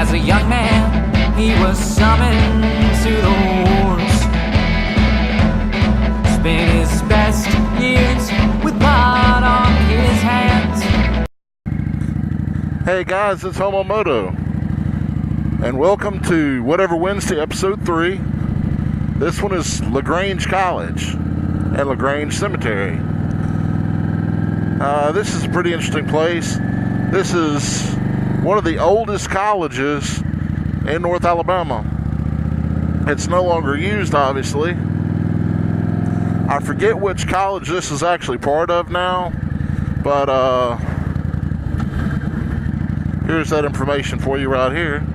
As a young man, he was summoned to the wars. Spent his best years with blood on his hands. Hey guys, it's HomoMoto, and welcome to Whatever Wednesday, episode 3. This one is Grange College and Grange Cemetery. This is a pretty interesting place. This is one of the oldest colleges in North Alabama. It's no longer used, obviously. I forget which college this is actually part of now, but here's that information for you right here.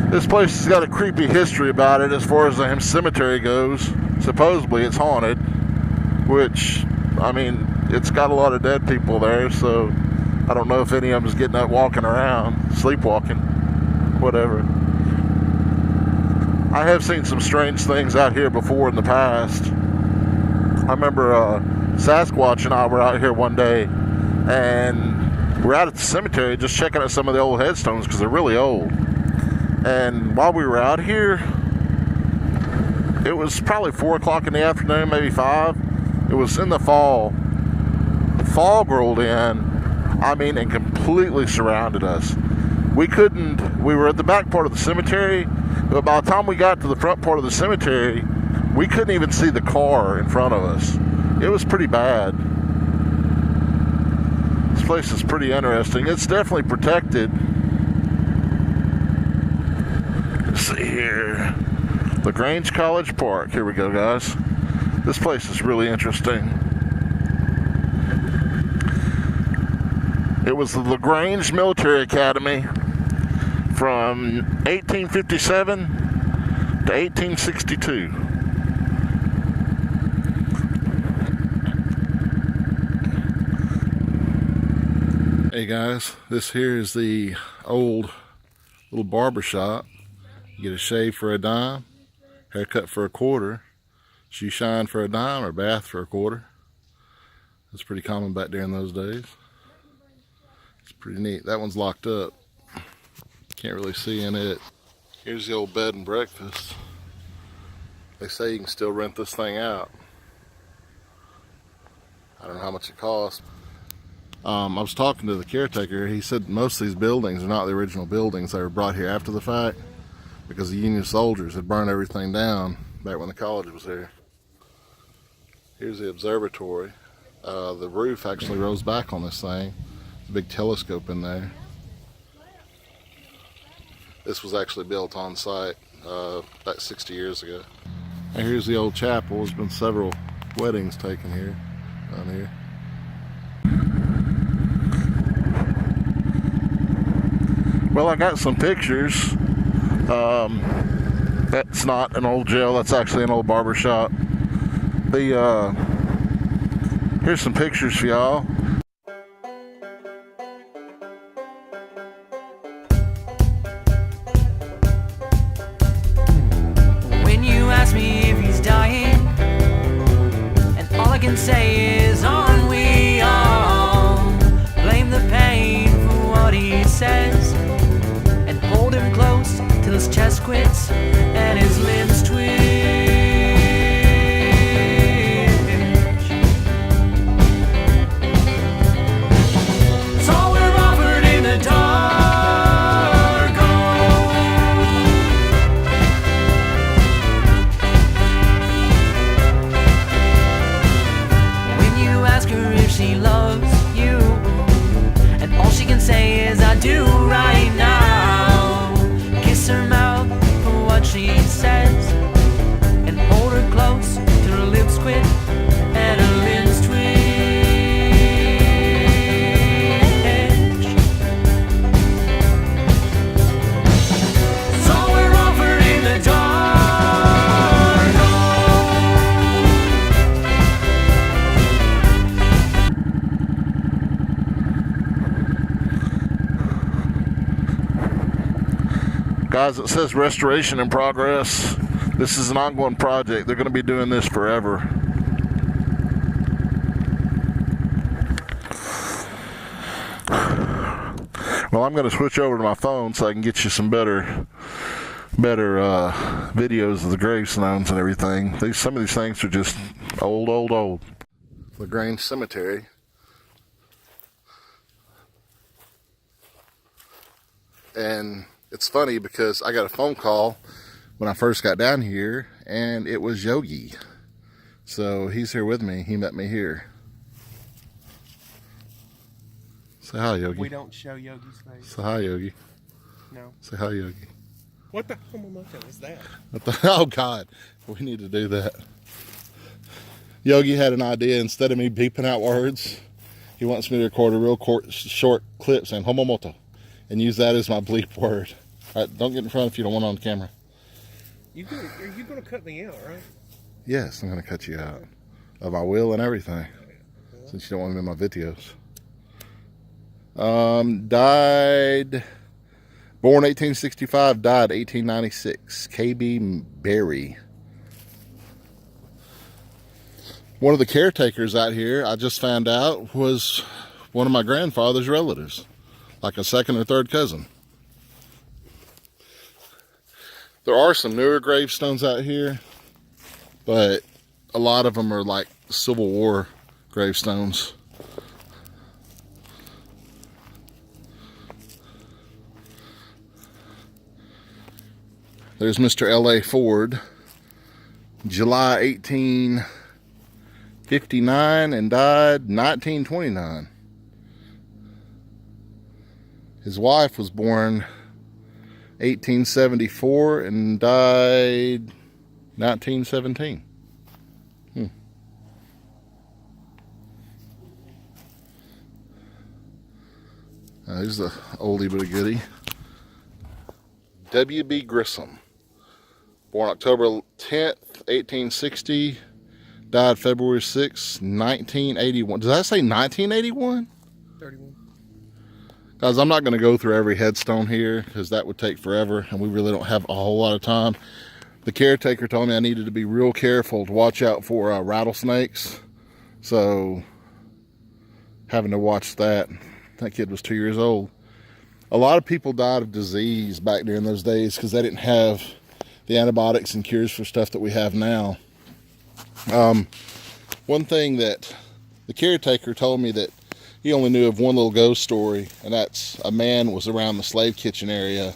This place has got a creepy history about it as far as the cemetery goes. Supposedly it's haunted, which, I mean, it's got a lot of dead people there, so I don't know if any of them is getting up walking around, sleepwalking, whatever. I have seen some strange things out here before in the past. I remember Sasquatch and I were out here one day, and we're out at the cemetery just checking out some of the old headstones because they're really old. And while we were out here, it was probably 4 o'clock in the afternoon, maybe 5. It was in the fall. Fog rolled in, I mean, and completely surrounded us. We were at the back part of the cemetery, but by the time we got to the front part of the cemetery, we couldn't even see the car in front of us. It was pretty bad. This place is pretty interesting. It's definitely protected. Let's see here. Grange College Park. Here we go, guys. This place is really interesting. It was the Grange Military Academy from 1857 to 1862. Hey guys, this here is the old little barber shop. You get a shave for a dime, haircut for a quarter, shoe shine for a dime, or bath for a quarter. That's pretty common back there in those days. It's pretty neat. That one's locked up. Can't really see in it. Here's the old bed and breakfast. They say you can still rent this thing out. I don't know how much it costs. I was talking to the caretaker. He said most of these buildings are not the original buildings. They were brought here after the fact because the Union soldiers had burned everything down back when the college was here. Here's the observatory. The roof actually rose back on this thing. There's a big telescope in there. This was actually built on site about 60 years ago. And here's the old chapel. There's been several weddings taken here, down here. Well, I got some pictures. That's not an old jail, that's actually an old barber shop. Here's some pictures for y'all. When you ask me if he's dying, and all I can say is, aren't we all? Blame the pain for what he says, and hold him close till his chest quits and his limbs twitch. It's all we're offered in the dark. When you ask her if she loves you, and all she can say is, I do right now. Kiss her mouth for what she says, and hold her close till her lips quit and her limbs twitch. It's all we're offered in the dark. Guys, it says restoration in progress. This is an ongoing project. They're going to be doing this forever. Well, I'm going to switch over to my phone so I can get you some better videos of the gravestones and everything. Some of these things are just old. The Grange Cemetery. And it's funny because I got a phone call when I first got down here, and it was Yogi. So he's here with me. He met me here. Say hi, Yogi. We don't show Yogi's face. Say hi, Yogi. No. Say hi, Yogi. What the HomoMoto is that? Oh, God. We need to do that. Yogi had an idea. Instead of me beeping out words, he wants me to record a real short clip saying HomoMoto and use that as my bleep word. All right, don't get in front if you don't want it on camera. Are you going to cut me out, right? Yes, I'm going to cut you out. Of my will and everything. Since you don't want me in my videos. Died... Born 1865, died 1896. K.B. Berry. One of the caretakers out here, I just found out, was one of my grandfather's relatives. Like a second or third cousin. There are some newer gravestones out here, but a lot of them are like Civil War gravestones. There's Mr. L.A. Ford, July 1859 and died 1929. His wife was born 1874 and died 1917. Here's the oldie but a goodie. W.B. Grissom. Born October 10th, 1860. Died February 6th, 1981. Does that say 1981? 31. Guys, I'm not going to go through every headstone here because that would take forever and we really don't have a whole lot of time. The caretaker told me I needed to be real careful to watch out for rattlesnakes. So, having to watch that. That kid was 2 years old. A lot of people died of disease back during those days because they didn't have the antibiotics and cures for stuff that we have now. One thing that the caretaker told me that he only knew of one little ghost story, and that's a man was around the slave kitchen area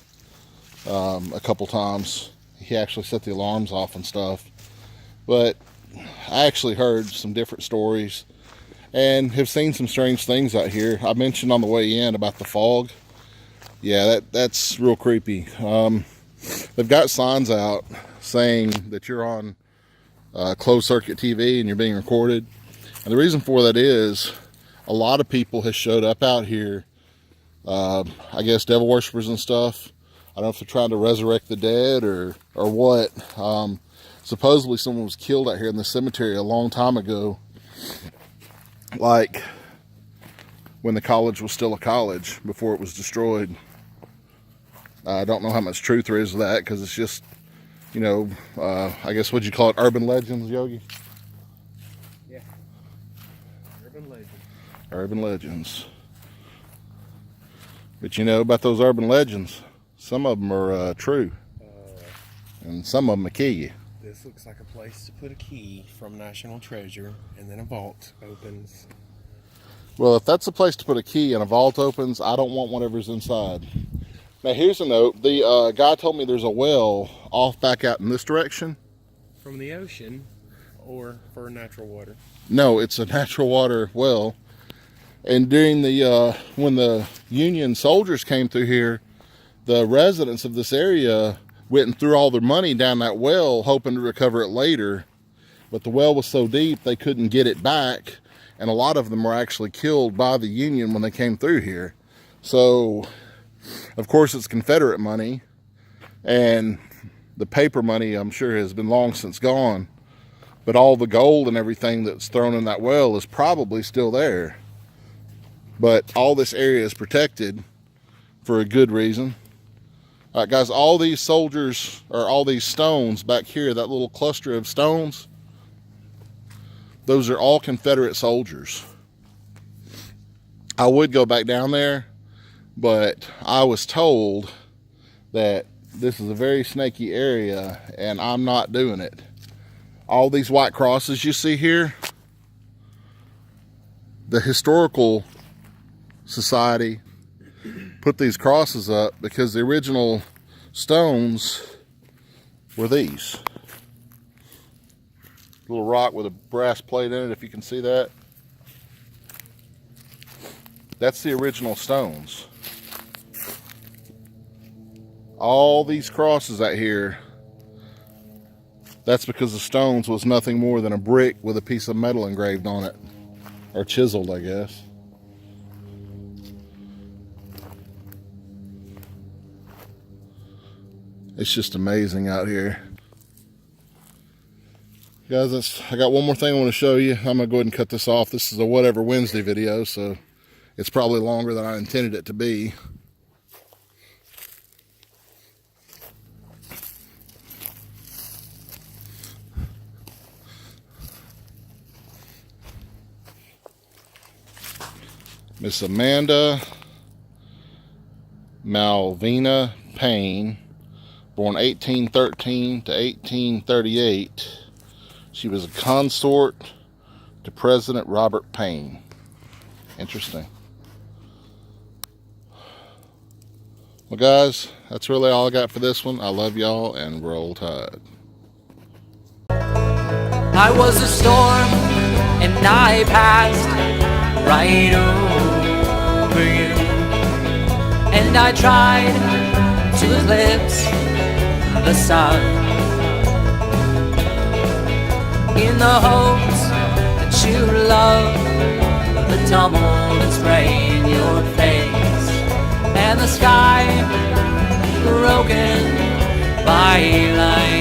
a couple times. He actually set the alarms off and stuff. But I actually heard some different stories and have seen some strange things out here. I mentioned on the way in about the fog. Yeah, that's real creepy. They've got signs out saying that you're on closed circuit TV and you're being recorded. And the reason for that is a lot of people have showed up out here. I guess devil worshippers and stuff. I don't know if they're trying to resurrect the dead or what. Supposedly someone was killed out here in the cemetery a long time ago. Like when the college was still a college before it was destroyed. I don't know how much truth there is to that because it's just, you know, I guess what'd you call it, urban legends, Yogi? Yeah. Urban legends. Urban legends. But you know about those urban legends, some of them are true. And some of them will kill you. This looks like a place to put a key from National Treasure, and then a vault opens. Well, if that's a place to put a key and a vault opens, I don't want whatever's inside. Now, here's a note. The guy told me there's a well off back out in this direction. From the ocean or for natural water? No, it's a natural water well. And during the when the Union soldiers came through here, the residents of this area went and threw all their money down that well, hoping to recover it later. But the well was so deep, they couldn't get it back. And a lot of them were actually killed by the Union when they came through here. So, of course, it's Confederate money. And the paper money, I'm sure, has been long since gone. But all the gold and everything that's thrown in that well is probably still there. But all this area is protected for a good reason. All right, guys, all these soldiers, or all these stones back here, that little cluster of stones, those are all Confederate soldiers. I would go back down there, but I was told that this is a very snaky area, and I'm not doing it. All these white crosses you see here, the Historical Society put these crosses up because the original stones were these. Little rock with a brass plate in it, if you can see that. That's the original stones. All these crosses out here, that's because the stones was nothing more than a brick with a piece of metal engraved on it. Or chiseled, I guess. It's just amazing out here. Guys, I got one more thing I want to show you. I'm going to go ahead and cut this off. This is a Whatever Wednesday video, so it's probably longer than I intended it to be. Miss Amanda Malvina Payne, born 1813 to 1838. She was a consort to President Robert Payne. Interesting. Well, guys, that's really all I got for this one. I love y'all, and roll tide. I was a storm and I passed right over you, and I tried to eclipse the sun in the hopes that you love the tumble and spray in your face, and the sky broken by light.